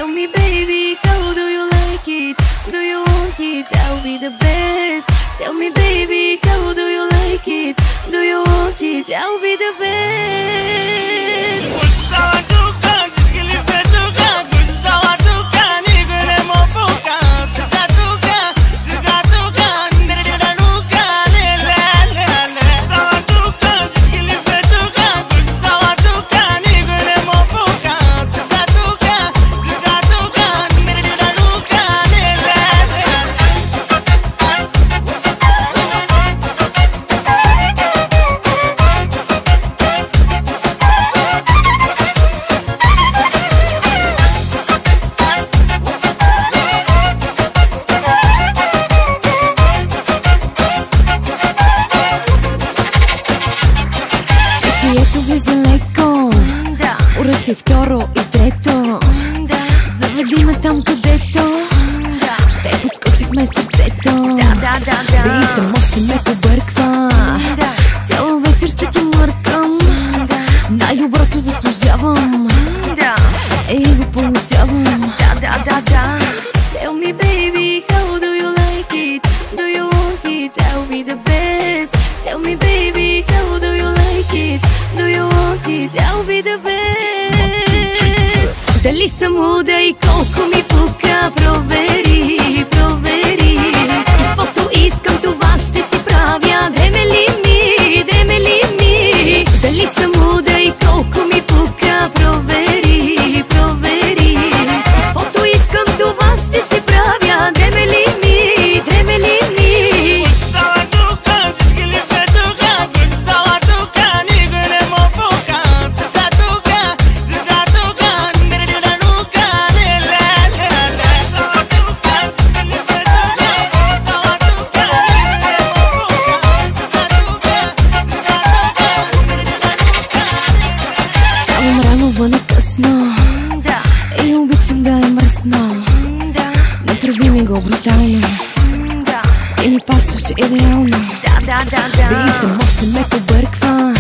Tell me baby, how do you like it? Do you want it? I'll be the best. Tell me baby, how do you like it? Do you want it? I'll be the best. Ето ви за леко, поръчай второ и трето. Заведи ме там където ще подскочихме сърцето. Ритъм още ме побърква, цяла вечер ще ти мъркам. Най-доброто заслужавам и го получавам. Tell me baby, how do you like it? Do you want it? I'll be the best. Tell me baby, how do you like it? Do you want it? I'll be the best. Дали съм луда и колко ми пука, провери, провери. И каквото искам това ще си правя. Дреме ли ми, дреме ли ми? Дали съм луда и колко ми пука, провери, провери. И каквото искам това ще си правя. Дреме ли ми, дреме ли ми? Вън е късно и обичам да е мръсно. Направи ми го брутално и ми пасваше идеално. Ритъм още ме побърква,